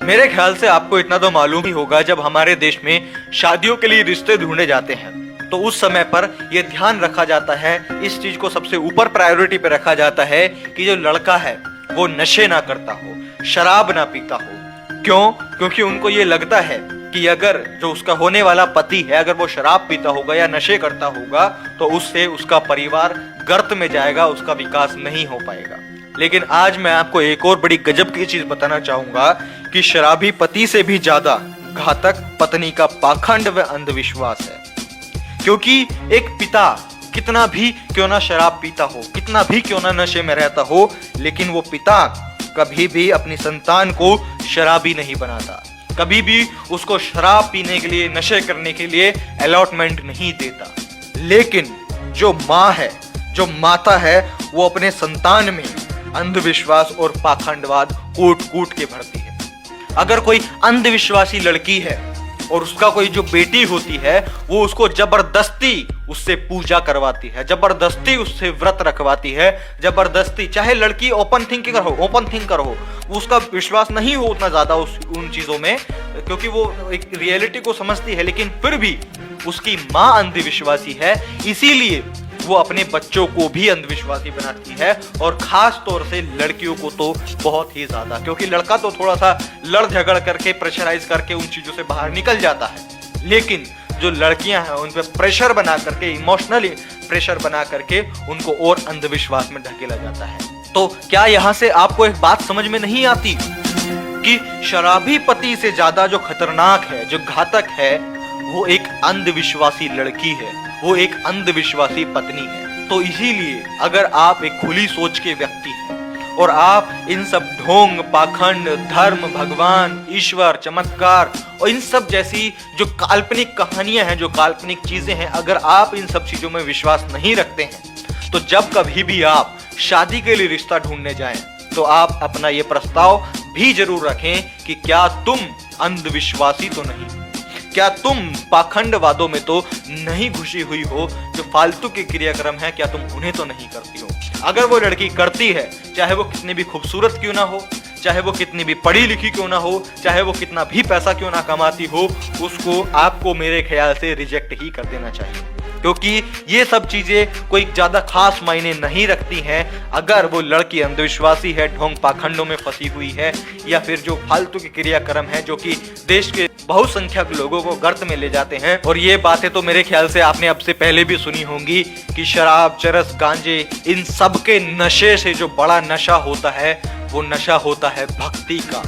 मेरे ख्याल से आपको इतना तो मालूम ही होगा, जब हमारे देश में शादियों के लिए रिश्ते ढूंढे जाते हैं तो उस समय पर यह ध्यान रखा जाता है, इस चीज को सबसे ऊपर प्रायोरिटी पे रखा जाता है कि जो लड़का है वो नशे ना करता हो, शराब ना पीता हो। क्यों? क्योंकि उनको ये लगता है कि अगर जो उसका होने वाला पति है अगर वो शराब पीता होगा या नशे करता होगा तो उससे उसका परिवार गर्त में जाएगा, उसका विकास नहीं हो पाएगा। लेकिन आज मैं आपको एक और बड़ी गजब की चीज बताना चाहूंगा कि शराबी पति से भी ज्यादा घातक पत्नी का पाखंड व अंधविश्वास है। क्योंकि एक पिता कितना भी क्यों ना शराब पीता हो, कितना भी क्यों ना नशे में रहता हो, लेकिन वो पिता कभी भी अपनी संतान को शराबी नहीं बनाता, कभी भी उसको शराब पीने के लिए, नशे करने के लिए अलॉटमेंट नहीं देता। लेकिन जो माँ है, जो माता है, वो अपने संतान में अंधविश्वास और पाखंडवाद कूट कूट के भरती है। अगर कोई अंधविश्वासी लड़की है और उसका कोई जो बेटी होती है वो उसको जबरदस्ती उससे पूजा करवाती है, जबरदस्ती उससे व्रत रखवाती है, जबरदस्ती, चाहे लड़की ओपन थिंकर हो, उसका विश्वास नहीं हो उतना ज्यादा उन चीजों में, क्योंकि वो एक रियलिटी को समझती है, लेकिन फिर भी उसकी माँ अंधविश्वासी है, इसीलिए वो अपने बच्चों को भी अंधविश्वासी बनाती है, और खास तौर से लड़कियों को तो बहुत ही ज्यादा, क्योंकि लड़का तो थोड़ा सा लड़ झगड़ करके, प्रेशराइज करके उन चीजों से बाहर निकल जाता है, लेकिन जो लड़कियां हैं उन पे प्रेशर बना करके, इमोशनली प्रेशर बना करके उनको और अंधविश्वास में ढकेला जाता है। तो क्या यहाँ से आपको एक बात समझ में नहीं आती कि शराबी पति से ज्यादा जो खतरनाक है, जो घातक है, वो एक अंधविश्वासी लड़की है, वो एक अंधविश्वासी पत्नी है। तो इसीलिए अगर आप एक खुली सोच के व्यक्ति हैं और आप इन सब ढोंग, पाखंड, धर्म, भगवान, ईश्वर, चमत्कार और इन सब जैसी जो काल्पनिक कहानियां हैं, जो काल्पनिक चीजें हैं, अगर आप इन सब चीजों में विश्वास नहीं रखते हैं तो जब कभी भी आप शादी के लिए रिश्ता ढूंढने जाएं तो आप अपना ये प्रस्ताव भी जरूर रखें कि क्या तुम अंधविश्वासी तो नहीं, क्या तुम पाखंडवादों में तो नहीं घुसी हुई हो, जो फालतू के क्रियाक्रम है क्या तुम उन्हें तो नहीं करती हो। अगर वो लड़की करती है, चाहे वो कितनी भी खूबसूरत क्यों ना हो, चाहे वो कितनी भी पढ़ी लिखी क्यों ना हो, चाहे वो कितना भी पैसा क्यों ना कमाती हो, उसको आपको मेरे ख्याल से रिजेक्ट ही कर देना चाहिए, क्योंकि ये सब चीजें कोई ज्यादा खास मायने नहीं रखती हैं। अगर वो लड़की अंधविश्वासी है, ढोंग पाखंडों में फंसी हुई है, या फिर जो फालतू के क्रियाक्रम है जो कि देश के बहुसंख्यक लोगों को गर्त में ले जाते हैं। और ये बातें तो मेरे ख्याल से आपने अब से पहले भी सुनी होंगी कि शराब, चरस, गांजे, इन सब के नशे से जो बड़ा नशा होता है वो नशा होता है भक्ति का,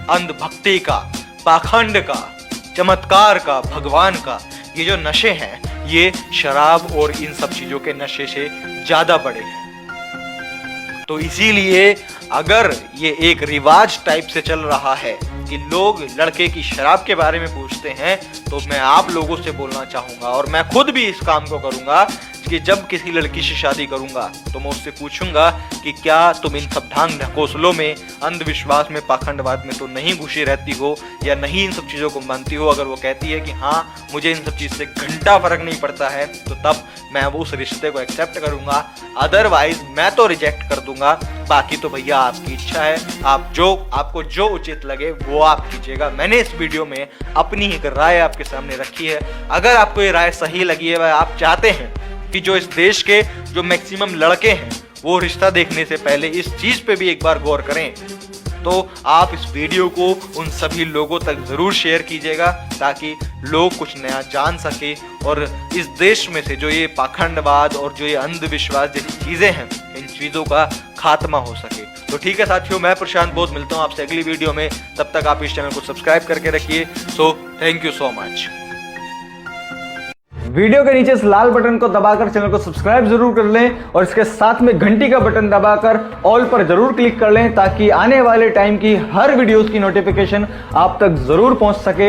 अंधभक्ति का, पाखंड का, चमत्कार का, भगवान का। ये जो नशे हैं ये शराब और इन सब चीजों के नशे से ज्यादा बड़े हैं। तो इसीलिए अगर ये एक रिवाज टाइप से चल रहा है कि लोग लड़के की शराब के बारे में पूछते हैं, तो मैं आप लोगों से बोलना चाहूंगा, और मैं खुद भी इस काम को करूंगा कि जब किसी लड़की से शादी करूंगा तो मैं उससे पूछूंगा कि क्या तुम इन सब ढंग ढकोसलों में, अंधविश्वास में, पाखंडवाद में तो नहीं घुसी रहती हो, या नहीं इन सब चीज़ों को मानती हो। अगर वो कहती है कि हाँ मुझे इन सब चीज़ से घंटा फर्क नहीं पड़ता है, तो तब मैं वो उस रिश्ते को एक्सेप्ट करूंगा, अदरवाइज मैं तो रिजेक्ट कर दूंगा। बाकी तो भैया आपकी इच्छा है, आपको जो उचित लगे वो आप कीजिएगा। मैंने इस वीडियो में अपनी एक राय आपके सामने रखी है। अगर आपको ये राय सही लगी है, आप चाहते हैं कि जो इस देश के जो मैक्सिमम लड़के हैं वो रिश्ता देखने से पहले इस चीज पे भी एक बार गौर करें, तो आप इस वीडियो को उन सभी लोगों तक जरूर शेयर कीजिएगा, ताकि लोग कुछ नया जान सके और इस देश में से जो ये पाखंडवाद और जो ये अंधविश्वास जैसी चीजें हैं, इन चीजों का खात्मा हो सके। तो ठीक है साथियों, मैं प्रशांत बोध मिलता हूँ आपसे अगली वीडियो में। तब तक आप इस चैनल को सब्सक्राइब करके रखिए। So thank you so much. Video के नीचे इस लाल बटन को दबाकर चैनल को सब्सक्राइब जरूर कर लें, और इसके साथ में घंटी का बटन दबाकर ऑल पर जरूर क्लिक कर लें, ताकि आने वाले टाइम की हर वीडियोस की नोटिफिकेशन आप तक जरूर पहुंच सके।